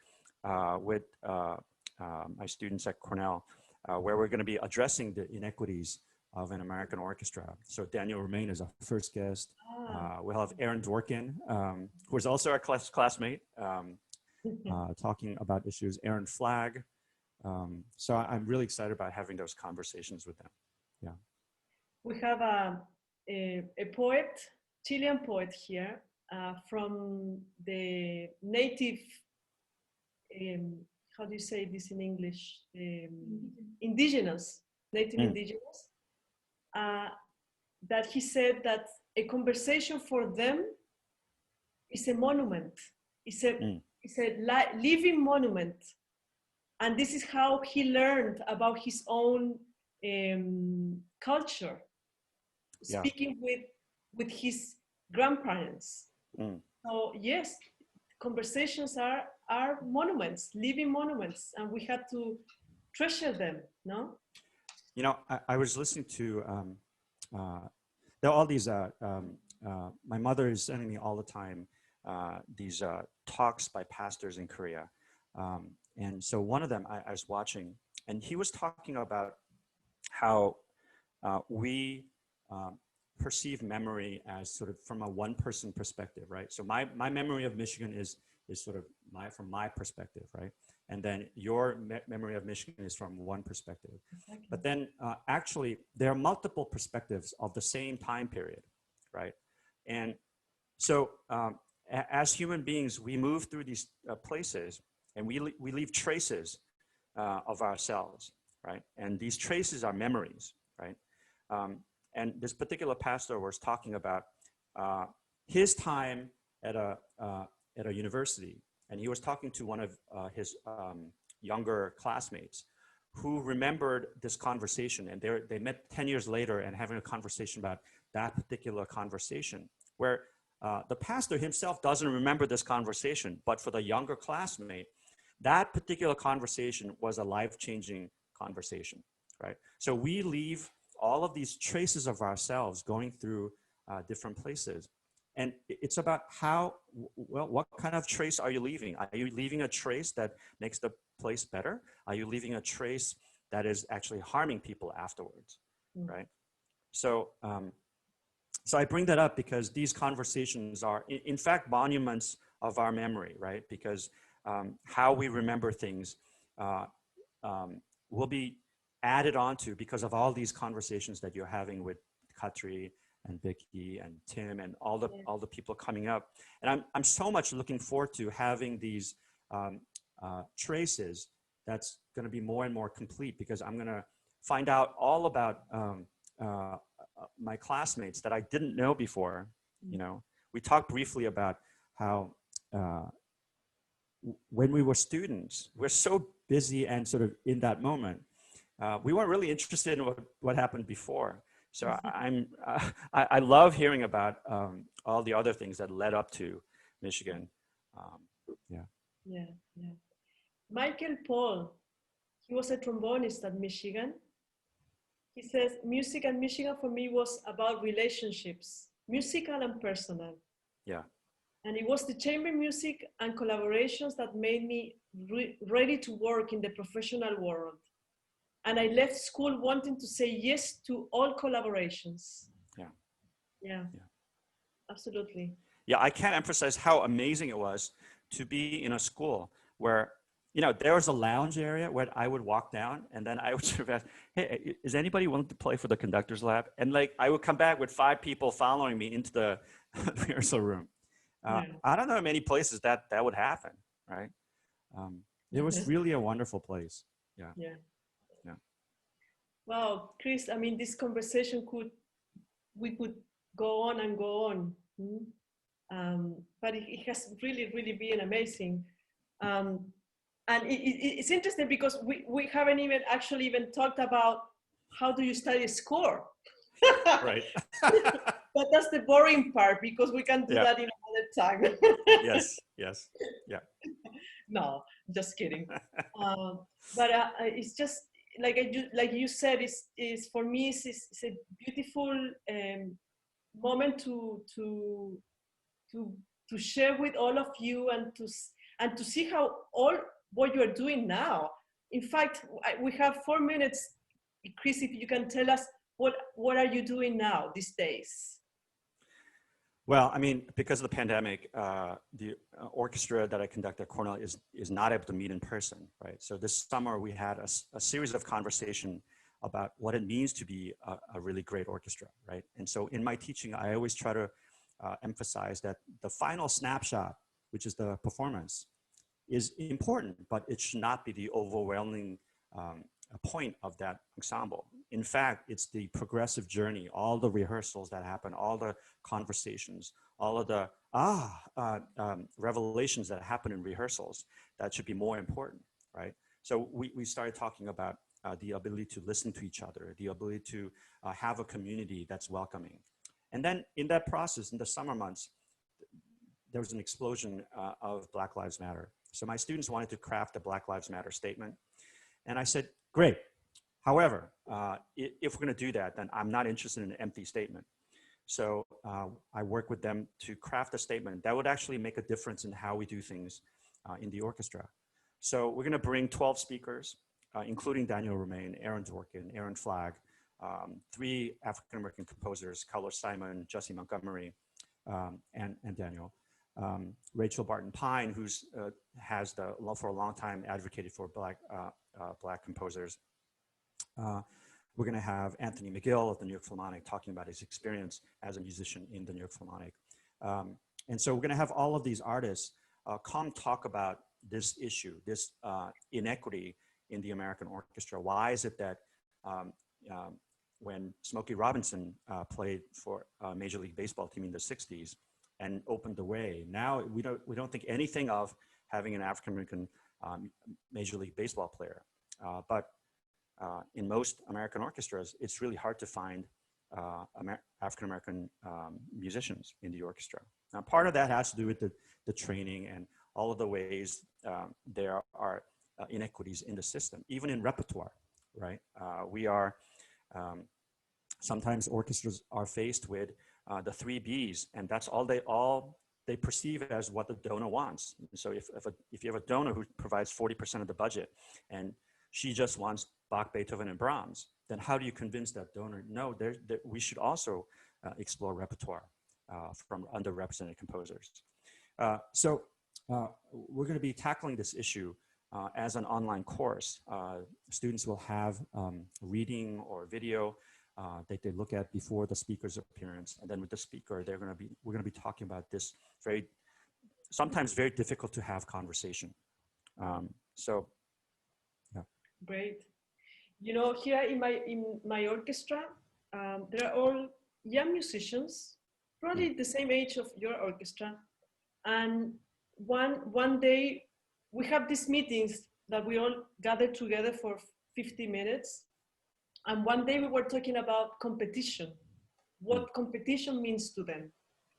with my students at Cornell, where we're going to be addressing the inequities of an American orchestra. So Daniel Romain is our first guest. We'll have Aaron Dworkin, who is also our classmate, talking about issues. Aaron Flagg. So I'm really excited about having those conversations with them. Yeah. We have a poet, Chilean poet here, from the native, how do you say this in English? Indigenous, native indigenous, that he said that a conversation for them is a monument. It's a living monument. And this is how he learned about his own culture, speaking with his grandparents. So yes, conversations are monuments, living monuments, and we have to treasure them, no? You know, I was listening to, there are all these, my mother is sending me all the time these talks by pastors in Korea. And so one of them I was watching, and he was talking about how we perceive memory as sort of from a one-person perspective, right? So my memory of Michigan is sort of from my perspective, right? And then your memory of Michigan is from one perspective. Exactly. But then actually there are multiple perspectives of the same time period, right? And so as human beings, we move through these places and we leave traces of ourselves, right? And these traces are memories, right? And this particular pastor was talking about his time at a university, and he was talking to one of his younger classmates who remembered this conversation, and they met 10 years later and having a conversation about that particular conversation, where the pastor himself doesn't remember this conversation, but for the younger classmate, that particular conversation was a life-changing conversation, right? So we leave all of these traces of ourselves going through different places. And it's about how, well, what kind of trace are you leaving? Are you leaving a trace that makes the place better? Are you leaving a trace that is actually harming people afterwards, right? So, so I bring that up because these conversations are, in fact, monuments of our memory, right? Because how we remember things will be added onto because of all these conversations that you're having with Katri and Vicky and Tim and all the people coming up. And I'm so much looking forward to having these traces that's going to be more and more complete, because I'm going to find out all about my classmates that I didn't know before. You know, we talked briefly about how when we were students, we're so busy and sort of in that moment. We weren't really interested in what happened before. So I love hearing about all the other things that led up to Michigan. Yeah. Yeah, yeah. Michael Paul, he was a trombonist at Michigan. He says, music at Michigan for me was about relationships, musical and personal. Yeah. And it was the chamber music and collaborations that made me ready to work in the professional world. And I left school wanting to say yes to all collaborations. Yeah. Yeah, Yeah. absolutely. Yeah, I can't emphasize how amazing it was to be in a school where, you know, there was a lounge area where I would walk down and then I would sort of ask, hey, is anybody willing to play for the conductor's lab? And like, I would come back with 5 people following me into the rehearsal room. Yeah. I don't know many places that would happen, right? It was really a wonderful place. Yeah. Yeah. Yeah. Wow, Chris, I mean, this conversation we could go on and go on. But it has really, really been amazing. And it's interesting because we haven't even talked about how do you study score. Right. But that's the boring part because we can do Yeah. that in another time. Yes. Yes. Yeah. No, just kidding. But it's just like like you said, is for me it's a beautiful moment to share with all of you and to see how all what you are doing now. In fact, we have 4 minutes, Chris. If you can tell us what are you doing now these days? Well, I mean, because of the pandemic, the orchestra that I conduct at Cornell is not able to meet in person, right? So this summer we had a series of conversation about what it means to be a really great orchestra, right? And so in my teaching, I always try to emphasize that the final snapshot, which is the performance, is important, but it should not be the overwhelming point of that ensemble. In fact, it's the progressive journey, all the rehearsals that happen, all the conversations, all of the revelations that happen in rehearsals that should be more important, right? So we started talking about the ability to listen to each other, the ability to have a community that's welcoming. And then in that process, in the summer months, there was an explosion of Black Lives Matter. So my students wanted to craft a Black Lives Matter statement. And I said, great. However, if we're going to do that, then I'm not interested in an empty statement. So I work with them to craft a statement that would actually make a difference in how we do things in the orchestra. So we're going to bring 12 speakers, including Daniel Romain, Aaron Dworkin, Aaron Flagg, 3 African-American composers, Carlos Simon, Jesse Montgomery, and Daniel. Rachel Barton Pine, who's has for a long time advocated for Black composers. We're going to have Anthony McGill of the New York Philharmonic talking about his experience as a musician in the New York Philharmonic. And so we're going to have all of these artists come talk about this issue, this inequity in the American orchestra. Why is it that when Smokey Robinson played for a Major League Baseball team in the 60s and opened the way, now we don't think anything of having an African-American Major League Baseball player. But in most American orchestras, it's really hard to find African-American musicians in the orchestra. Now, part of that has to do with the training and all of the ways there are inequities in the system, even in repertoire, right? We are, sometimes orchestras are faced with the 3 Bs, and that's all they perceive as what the donor wants. So if you have a donor who provides 40% of the budget and she just wants Bach, Beethoven, and Brahms, then how do you convince that donor? No, we should also explore repertoire from underrepresented composers. So we're going to be tackling this issue as an online course. Students will have reading or video that they look at before the speaker's appearance, and then with the speaker, we're going to be talking about this sometimes very difficult to have conversation. So, yeah. Great. You know, here in my orchestra, there are all young musicians, probably the same age of your orchestra. And one day we have these meetings that we all gather together for 50 minutes. And one day we were talking about competition, what competition means to them.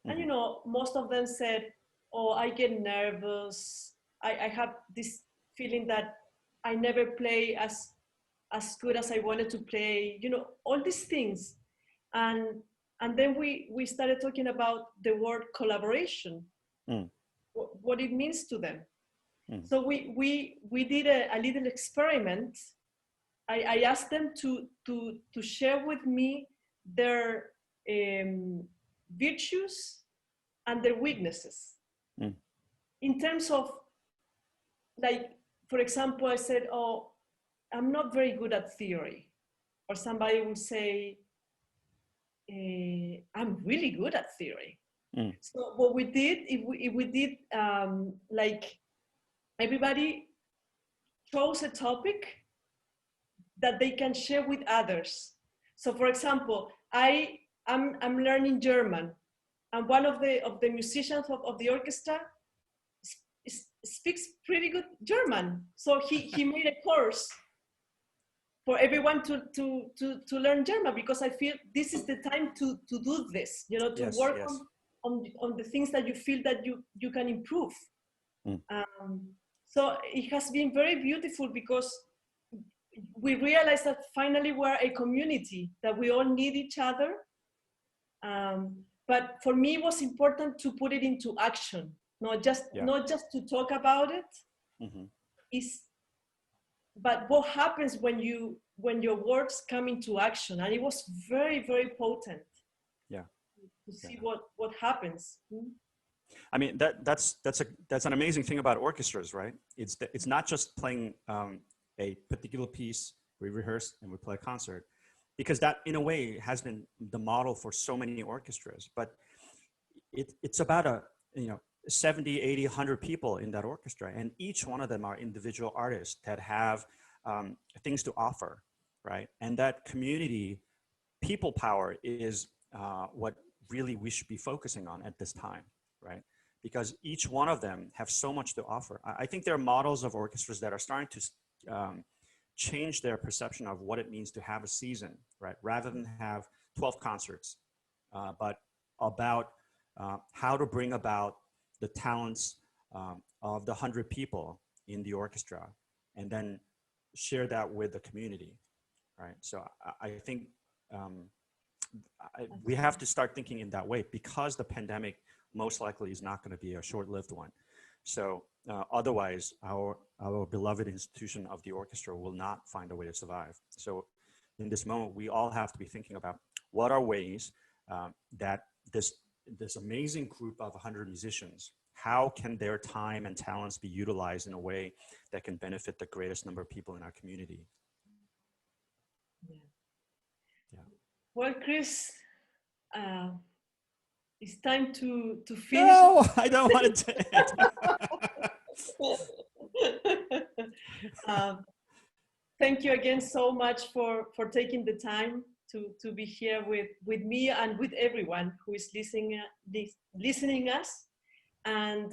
And, you know, most of them said, oh, I get nervous. I have this feeling that I never play as good as I wanted to play, you know, all these things. And then we started talking about the word collaboration, what it means to them. So we did a little experiment. I asked them to share with me their virtues and their weaknesses. In terms of, like, for example, I said, oh, I'm not very good at theory. Or somebody will say, I'm really good at theory. So what we did, if we did, like, everybody chose a topic that they can share with others. So for example, I'm learning German, and one of the musicians of the orchestra speaks pretty good German. So he made a course for everyone to learn German, because I feel this is the time to do this, you know, to work on the things that you feel that you can improve. So it has been very beautiful, because we realized that finally we're a community, that we all need each other. But for me, it was important to put it into action, not just to talk about it. But what happens when your words come into action? And it was very, very potent. To see what happens. I mean, that's an amazing thing about orchestras, right? It's not just playing a particular piece, we rehearse and we play a concert, because that in a way has been the model for so many orchestras. But it's about 70, 80, 100 people in that orchestra, and each one of them are individual artists that have things to offer, right? And that community, people power is what really we should be focusing on at this time, right? Because each one of them have so much to offer. I think there are models of orchestras that are starting to change their perception of what it means to have a season, right? Rather than have 12 concerts, but about how to bring about the talents of the 100 people in the orchestra, and then share that with the community, right? So I think we have to start thinking in that way, because the pandemic most likely is not going to be a short-lived one. So otherwise, our beloved institution of the orchestra will not find a way to survive. So in this moment, we all have to be thinking about what are ways that this amazing group of 100 musicians, how can their time and talents be utilized in a way that can benefit the greatest number of people in our community? Well, Chris, it's time to finish. No, I don't want to do it. Thank you again so much for taking the time to be here with me and with everyone who is listening us. And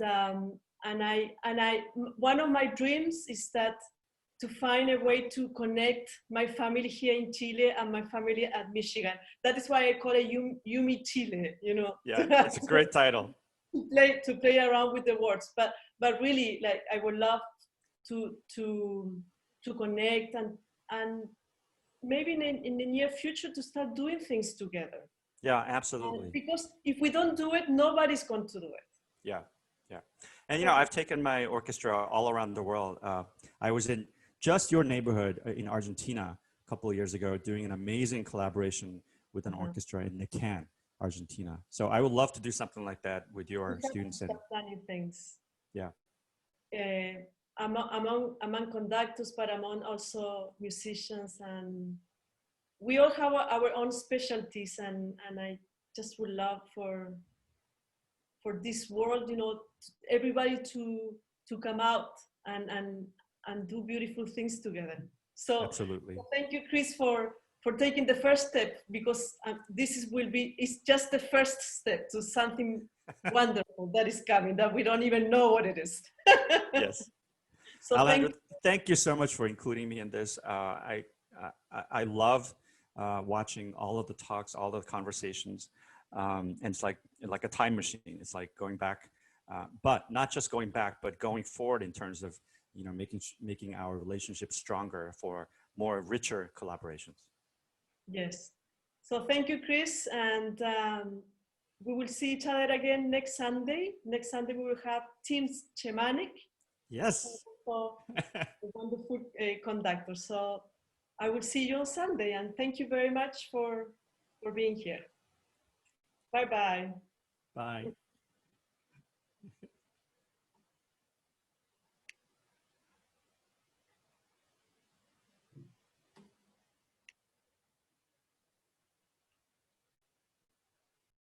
one of my dreams is that to find a way to connect my family here in Chile and my family at Michigan. That is why I call it UMICHile, you know. Yeah, that's a great title. To play around with the words, but really, like, I would love to connect and maybe in the near future to start doing things together. Yeah, absolutely. Because if we don't do it, nobody's going to do it. Yeah. And I've taken my orchestra all around the world. I was in just your neighborhood in Argentina a couple of years ago, doing an amazing collaboration with an orchestra in Nican, Argentina. So I would love to do something like that with your students. And planning things. Yeah. Among conductors, but among also musicians, and we all have our own specialties, and I just would love for this world, everybody to come out and do beautiful things together. So absolutely. Thank you, Chris, for taking the first step, because it's just the first step to something wonderful that is coming, that we don't even know what it is. Yes. So Alejandra, thank you so much for including me in this. I love watching all of the talks, all the conversations. And it's like a time machine. It's like going back, but not just going back, but going forward in terms of, you know, making our relationship stronger for more richer collaborations. Yes. So thank you, Chris. And we will see each other again next Sunday. Next Sunday, we will have Teams Shamanic. Yes. So a wonderful conductor. So I will see you on Sunday. And thank you very much for being here. Bye-bye. Bye.